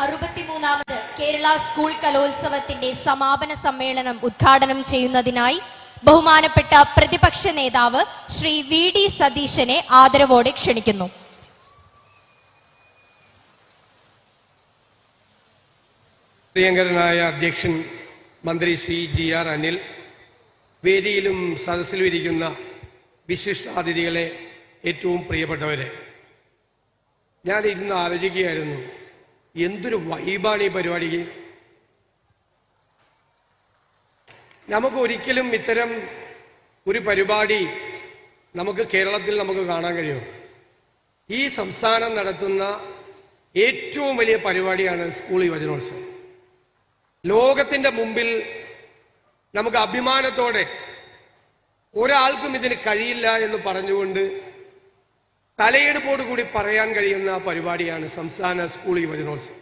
63ാമത് Kerala school കലോത്സവത്തിന്റെ സമാപന സമ്മേളനം ഉദ്ഘാടനം ചെയ്യുന്നതിനായി ബഹുമാനപ്പെട്ട പ്രതിപക്ഷ നേതാവ് ശ്രീ വി ഡി സതീശനെ ആദരവോടെ ക്ഷണിക്കുന്നു. പ്രിയങ്കരനായ അധ്യക്ഷൻ മന്ത്രി ശ്രീ GR അനിൽ, വേദിയിലും സദസ്സിലും ഇരിക്കുന്ന വിശിഷ്ടാതിഥികളെ, ഏറ്റവും പ്രിയപ്പെട്ടവരെ, ഞാൻ ഇന്ന് ആലോചിക്കുകയായിരുന്നു, എന്തൊരു വൈബാണ് ഈ പരിപാടിക്ക്. നമുക്ക് ഒരിക്കലും ഇത്തരം ഒരു പരിപാടി നമുക്ക് കേരളത്തിൽ നമുക്ക് കാണാൻ കഴിയും. ഈ സംസ്ഥാനം നടത്തുന്ന ഏറ്റവും വലിയ പരിപാടിയാണ് സ്കൂൾ യുവജനോത്സവം. ലോകത്തിന്റെ മുമ്പിൽ നമുക്ക് അഭിമാനത്തോടെ ഒരാൾക്കും ഇതിന് കഴിയില്ല എന്ന് പറഞ്ഞുകൊണ്ട് തലയെടുപ്പോട് കൂടി പറയാൻ കഴിയുന്ന പരിപാടിയാണ് സംസ്ഥാന സ്കൂൾ യുവജനോത്സവം.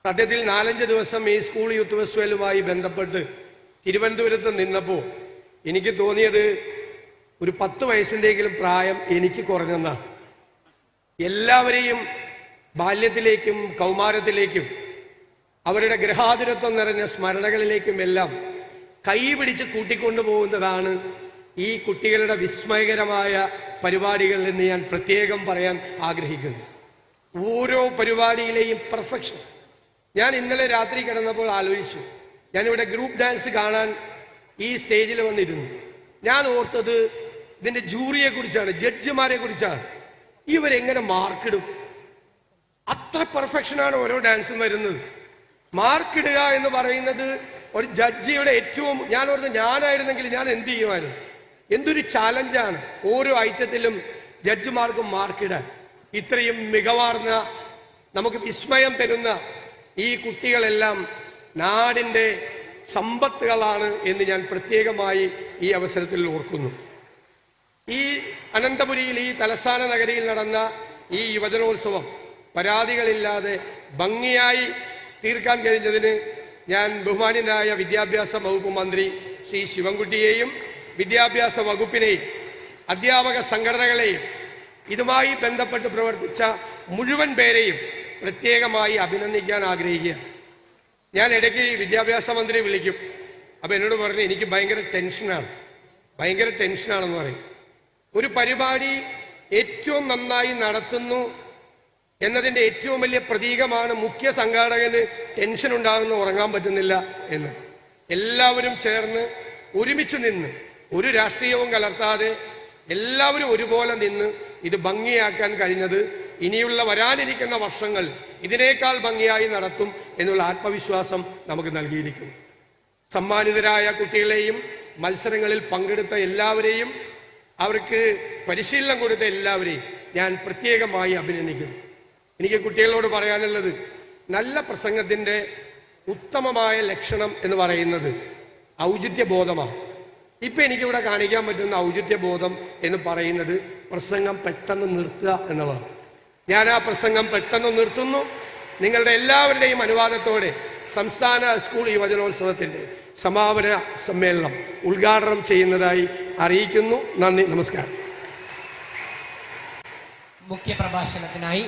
സത്യത്തിൽ 4-5 ദിവസം ഈ സ്കൂൾ യൂത്ത് ഫെസ്റ്റിവലുമായി ബന്ധപ്പെട്ട് തിരുവനന്തപുരത്ത് നിന്നപ്പോൾ എനിക്ക് തോന്നിയത് ഒരു 10 വയസ്സിൻ്റെയെങ്കിലും പ്രായം എനിക്ക് കുറഞ്ഞെന്നാണ്. എല്ലാവരെയും ബാല്യത്തിലേക്കും കൗമാരത്തിലേക്കും അവരുടെ ഗൃഹാതുരത്വം നിറഞ്ഞ സ്മരണകളിലേക്കും എല്ലാം കൈപിടിച്ച് കൂട്ടിക്കൊണ്ടുപോകുന്നതാണ് ഈ കുട്ടികളുടെ വിസ്മയകരമായ പരിപാടികൾ എന്ന് ഞാൻ പ്രത്യേകം പറയാൻ ആഗ്രഹിക്കുന്നു. ഓരോ പരിപാടിയിലെയും പെർഫെക്ഷൻ. ഞാൻ ഇന്നലെ രാത്രി കിടന്നപ്പോൾ ആലോചിച്ചു, ഞാനിവിടെ ഗ്രൂപ്പ് ഡാൻസ് കാണാൻ ഈ സ്റ്റേജിൽ വന്നിരുന്നു. ഞാൻ ഓർത്തത് ഇതിന്റെ ജൂറിയെ കുറിച്ചാണ്, ജഡ്ജിമാരെ കുറിച്ചാണ്. ഇവരെങ്ങനെ മാർക്കിടും? അത്ര പെർഫെക്ഷനാണ് ഓരോ ഡാൻസും വരുന്നത്. മാർക്കിടുക എന്ന് പറയുന്നത് ഒരു ജഡ്ജിയുടെ ഏറ്റവും, ഞാൻ ഓർത്ത് ഞാനായിരുന്നെങ്കിൽ ഞാൻ എന്ത് ചെയ്യുമായിരുന്നു? എന്തൊരു ചാലഞ്ചാണ് ഓരോ ഐറ്റത്തിലും ജഡ്ജിമാർക്ക് മാർക്കിടാൻ. ഇത്രയും മികവാർന്ന, നമുക്ക് വിസ്മയം തരുന്ന ഈ കുട്ടികളെല്ലാം നാടിൻ്റെ സമ്പത്തുകളാണ് എന്ന് ഞാൻ പ്രത്യേകമായി ഈ അവസരത്തിൽ ഓർക്കുന്നു. ഈ അനന്തപുരിയിൽ, ഈ തലസ്ഥാന നഗരിയിൽ നടന്ന ഈ യുവജനോത്സവം പരാതികളില്ലാതെ ഭംഗിയായി തീർക്കാൻ കഴിഞ്ഞതിന് ഞാൻ ബഹുമാന്യനായ വിദ്യാഭ്യാസ വകുപ്പ് മന്ത്രി ശ്രീ ശിവൻകുട്ടിയെയും വിദ്യാഭ്യാസ വകുപ്പിനെയും അധ്യാപക സംഘടനകളെയും ഇതുമായി ബന്ധപ്പെട്ട് പ്രവർത്തിച്ച മുഴുവൻ പേരെയും പ്രത്യേകമായി അഭിനന്ദിക്കാൻ ആഗ്രഹിക്കുക. ഞാൻ ഇടയ്ക്ക് വിദ്യാഭ്യാസ മന്ത്രി വിളിക്കും. അപ്പം എന്നോട് പറഞ്ഞു, എനിക്ക് ഭയങ്കര ടെൻഷനാണെന്ന് പറയും. ഒരു പരിപാടി ഏറ്റവും നന്നായി നടത്തുന്നു എന്നതിൻ്റെ ഏറ്റവും വലിയ പ്രതീകമാണ് മുഖ്യ സംഘാടകന് ടെൻഷൻ ഉണ്ടാകുന്ന, ഉറങ്ങാൻ പറ്റുന്നില്ല എന്ന്. എല്ലാവരും ചേർന്ന് ഒരുമിച്ച് നിന്ന്, ഒരു രാഷ്ട്രീയവും കലർത്താതെ എല്ലാവരും ഒരുപോലെ നിന്ന് ഇത് ഭംഗിയാക്കാൻ കഴിഞ്ഞത് ഇനിയുള്ള വരാനിരിക്കുന്ന വർഷങ്ങൾ ഇതിനേക്കാൾ ഭംഗിയായി നടത്തും എന്നുള്ള ആത്മവിശ്വാസം നമുക്ക് നൽകിയിരിക്കുന്നു. സമ്മാനിതരായ കുട്ടികളെയും മത്സരങ്ങളിൽ പങ്കെടുത്ത എല്ലാവരെയും, അവർക്ക് പരിശീലനം കൊടുത്ത എല്ലാവരെയും ഞാൻ പ്രത്യേകമായി അഭിനന്ദിക്കുന്നു. എനിക്ക് കുട്ടികളോട് പറയാനുള്ളത്, നല്ല പ്രസംഗത്തിൻ്റെ ഉത്തമമായ ലക്ഷണം എന്ന് പറയുന്നത് ഔചിത്യബോധമാണ്. ഇപ്പം എനിക്കിവിടെ കാണിക്കാൻ പറ്റുന്ന ഔചിത്യബോധം എന്ന് പറയുന്നത് പ്രസംഗം പെട്ടെന്ന് നിർത്തുക എന്നുള്ളതാണ്. ഞാൻ ആ പ്രസംഗം പെട്ടെന്ന് നിർത്തുന്നു. നിങ്ങളുടെ എല്ലാവരുടെയും അനുവാദത്തോടെ സംസ്ഥാന സ്കൂൾ യുവജനോത്സവത്തിൻ്റെ സമാപന സമ്മേളനം ഉദ്ഘാടനം ചെയ്യുന്നതായി അറിയിക്കുന്നു. നന്ദി, നമസ്കാരം. മുഖ്യ പ്രഭാഷണത്തിനായി